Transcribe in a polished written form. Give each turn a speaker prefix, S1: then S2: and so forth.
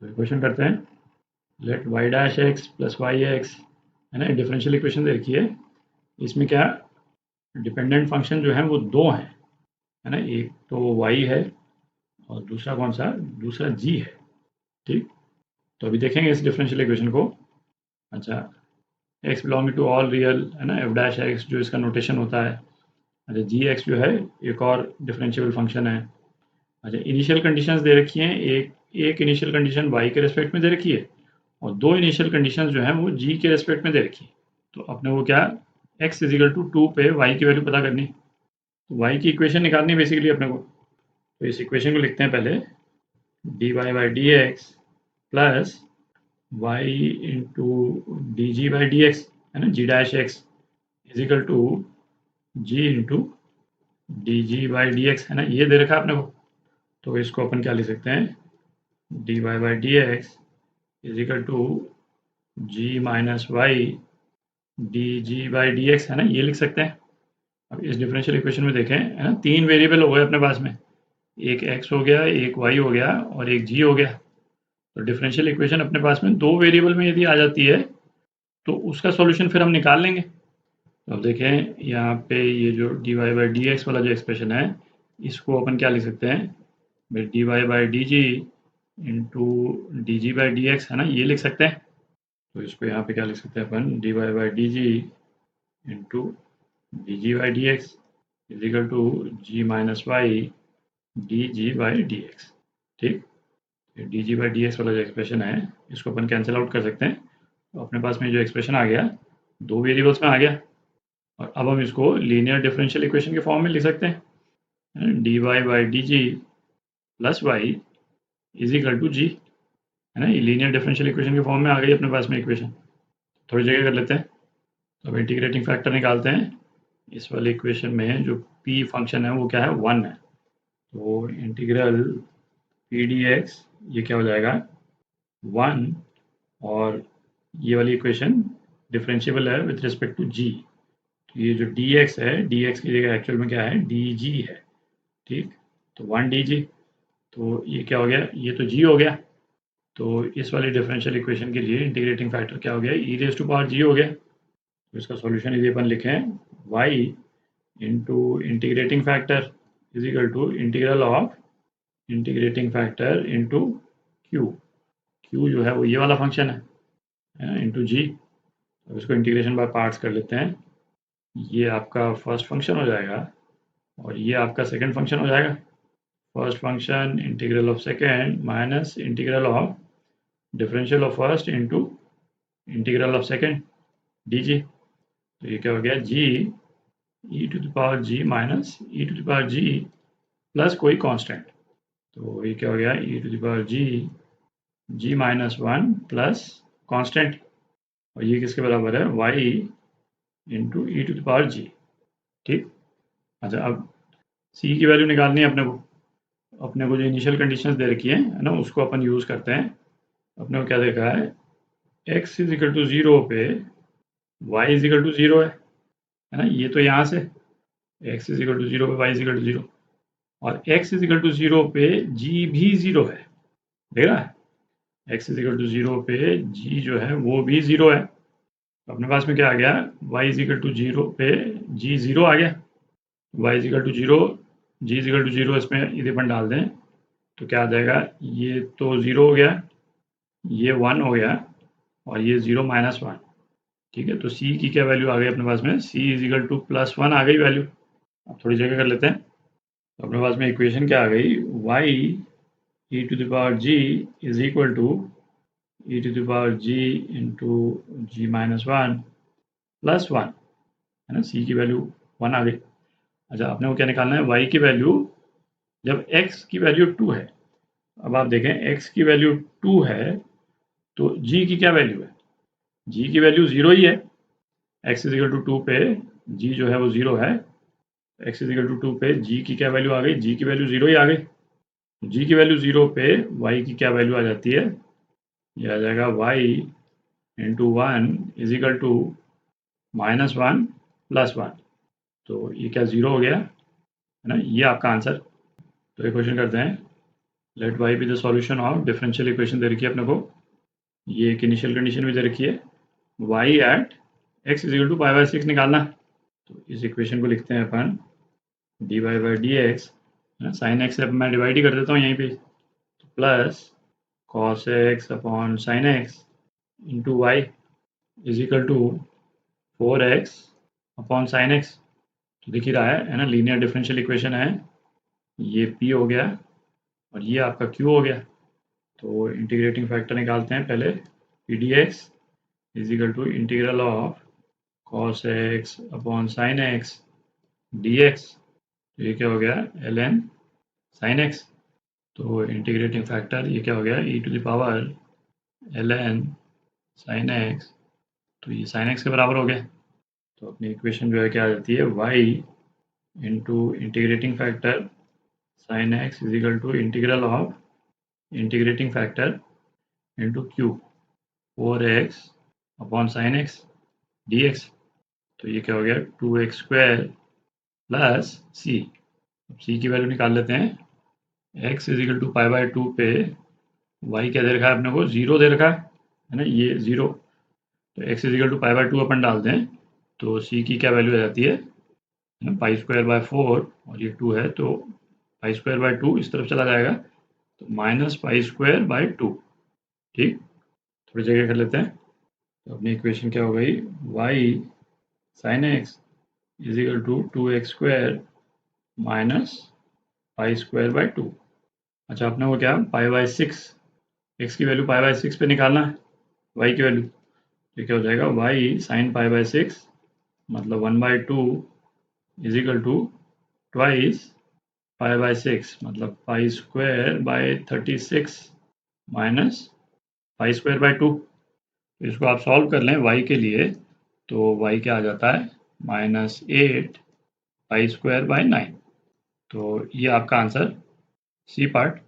S1: तो क्वेश्चन करते हैं, let y dash x plus y x, है ना, डिफरेंशियल इक्वेशन दे रखी है। इसमें क्या डिपेंडेंट फंक्शन जो है वो दो हैं, है ना, एक तो y है और दूसरा कौन सा, दूसरा g है। ठीक, तो अभी देखेंगे इस डिफरेंशियल इक्वेशन को। अच्छा, x belonging to all real, है ना, f डैश एक्स जो इसका नोटेशन होता है। अच्छा, जी एक्स जो है एक और डिफरेंशियल फंक्शन है। अच्छा, इनिशियल कंडीशंस दे रखी हैं, एक एक इनिशियल कंडीशन y के रेस्पेक्ट में दे रखी है और दो इनिशियल कंडीशंस जो हैं वो g के रेस्पेक्ट में दे रखी है। तो अपने को क्या x इजिकल टू 2 पे y की वैल्यू पता करनी, तो y की इक्वेशन निकालनी बेसिकली अपने को। तो इस इक्वेशन को लिखते हैं पहले, D Y by D X plus Y into D G by D x, है ना, G dash X is equal to G into D G by D x, है ना, ये दे रखा है अपने को। तो इसको अपन क्या लिख सकते हैं, D Y by D x is equal to ji minus Y D G by D x, है ना, ये लिख सकते हैं। अब इस डिफरेंशियल इक्वेशन में देखें, है ना, तीन वेरिएबल हो गए अपने पास में, एक x हो गया, एक y हो गया और एक g हो गया। तो डिफरेंशियल इक्वेशन अपने पास में दो वेरिएबल में यदि आ जाती है तो उसका सॉल्यूशन फिर हम निकाल लेंगे। तो अब देखें यहाँ पे ये जो d Y by D x वाला जो एक्सप्रेशन है, इसको अपन क्या लिख सकते हैं, D Y by D G into D G by D x, है ना, ये लिख सकते हैं। तो इसको यहाँ पे क्या लिख सकते हैं अपन, D Y by D G into D G by D x is equal to ji minus Y D G by D X. ठीक, D ji by D x वाला जो एक्सप्रेशन है इसको अपन कैंसिल आउट कर सकते हैं। तो अपने पास में जो एक्सप्रेशन आ गया दो वेरिएबल्स में आ गया, और अब हम इसको लीनियर डिफरेंशियल इक्वेशन के फॉर्म में लिख सकते हैं, D Y by D G plus Y is equal to G, है ना, ये लीनियर डिफरेंशियल इक्वेशन के फॉर्म में आ गई अपने पास में इक्वेशन। थोड़ी जगह कर लेते हैं, तो अब इंटीग्रेटिंग फैक्टर निकालते हैं। इस वाले इक्वेशन में जो p फंक्शन है वो क्या है, 1 है। तो इंटीग्रल पी डी एक्स ये क्या हो जाएगा, 1, और ये वाली इक्वेशन डिफरेंशिएबल है विथ रिस्पेक्ट टू जी। तो ये जो डी एक्स है, डी एक्स की जगह एक्चुअल में क्या है, डी जी है। ठीक, तो 1 डी जी, तो ये क्या हो गया, ये तो जी हो गया। तो इस वाली डिफरेंशियल इक्वेशन के लिए इंटीग्रेटिंग फैक्टर क्या हो गया, e raise to power g हो गया। तो इसका सॉल्यूशन यदि अपन लिखें, y into integrating factor is equal to integral of integrating factor into Q, Q जो है वो ये वाला फंक्शन है इंटू जी। अब इसको इंटीग्रेशन बाय पार्ट्स कर लेते हैं। ये आपका फर्स्ट फंक्शन हो जाएगा और ये आपका सेकंड फंक्शन हो जाएगा। First function integral of second minus integral of differential of first into integral of second D G. तो ये क्या हो गया, G E to the power G minus E to the power G plus कोई constant. तो ये क्या हो गया, E to the power G G minus 1 plus constant, और ये किसके बराबर है, Y into E to the power G. ठीक, अच्छा, अब सी की वैल्यू निकालनी है अपने को। अपने को जो इनिशियल कंडीशंस दे रखी है ना, उसको अपन यूज़ करते हैं। अपने को क्या देखा है, x इज इक्वल टू 0 पे y इज इक्वल टू 0 है ना, ये तो यहाँ से x इज इक्वल टू 0 पे y इज इक्वल टू 0, और x इज इक्वल टू 0 पे g भी 0 है। देख रहा है, x इज इक्वल टू 0 पे g जो है वो भी 0 है। तो अपने पास में क्या आ गया, y इज इक्वल टू 0 पे g 0 आ गया, y is equal to 0, g is equal to 0, इसमें इधर अपन डाल दें तो क्या आ जाएगा, ये तो 0 हो गया, ये 1 हो गया और ये 0 माइनस 1। ठीक है, तो c की क्या वैल्यू आ गई अपने पास में, c is equal two plus 1 आ गई वैल्यू। अब थोड़ी जगह कर लेते हैं, तो अपने पास में इक्वेशन क्या आ गई, y e to the power g is equal to e to the power g into g minus 1 plus 1, है ना, c की वैल्यू 1 आ गई। अच्छा, अपने को क्या निकालना है, y की वैल्यू जब x की वैल्यू 2 है। अब आप देखें x की वैल्यू 2 है तो g की क्या वैल्यू है, g की वैल्यू 0 ही है। x इज इक्वल टू 2 पे g जो है वो 0 है, x इज इक्वल टू 2 पे g की क्या वैल्यू आ गई, g की वैल्यू 0 ही आ गई। g की वैल्यू 0 पे y की क्या वैल्यू आ जाती है, ये आ जाएगा y into 1 is equal to minus 1 plus 1। तो ये क्या 0 हो गया, है ना, ये आपका आंसर। तो ये क्वेश्चन करते हैं, let Y be the solution of differential equation दे रखी है अपने को, ये एक इनिशियल कंडीशन भी दे रखी है, Y at X is equal to pi by 6 निकालना है। तो इस इक्वेशन को लिखते हैं अपन D Y by D X, sine X से मैं डिवाइड ही कर देता हूँ यहीं पे, तो plus cos x upon sine x into y is equal to 4x upon sine x. तो दिख ही रहा है ना, लीनियर डिफरेंशियल इक्वेशन है, ये p हो गया और ये आपका q हो गया। तो इंटीग्रेटिंग फैक्टर निकालते हैं पहले, P D X is equal to integral of cos x upon sine x D x. तो ये क्या हो गया, एल एन साइन एक्स। तो इंटीग्रेटिंग फैक्टर ये क्या हो गया, E to the power L N sine x. तो ये साइन एक्स के बराबर हो गया। तो अपनी इक्वेशन जो है क्या आ जाती है, Y into integrating factor sine x is equal to integral of integrating factor into Q 4x upon sine x D x. तो ये क्या हो गया, 2x स्क्वायर प्लस सी। अब सी की वैल्यू निकाल लेते हैं, x is equal to pi by 2 पे y क्या दे रखा है अपने को, 0 दे रखा है ना, ये 0। तो x is equal to pi by 2 अपन डालते हैं, तो c की क्या वैल्यू आ जाती है ना, पाई स्क्वायर बाय 4 और ये 2 है, तो पाई स्क्वायर बाय 2 इस तरफ चला जाएगा, तो माइनस पाई स्क्वायर बाय 2। ठीक, थोड़ी जगह कर लेते हैं। तो अपनी इक्वेशन क्या हो गई, y sine x is equal to 2x square minus pi square by 2। अच्छा, अपने को क्या पाई बाय 6, एक्स की वैल्यू पाई बाय 6 पे निकालना है, वाई की वैल्यू। तो क्या हो जाएगा, वाई साइन पाई बाय 6 मतलब 1/2 is equal to twice pi by 6 मतलब pi square by 36 minus pi square by 2। तो इसको आप सॉल्व कर लें y के लिए, तो y क्या आ जाता है, -8 पाई स्क्वायर बाय 9। तो ये आपका आंसर सी पार्ट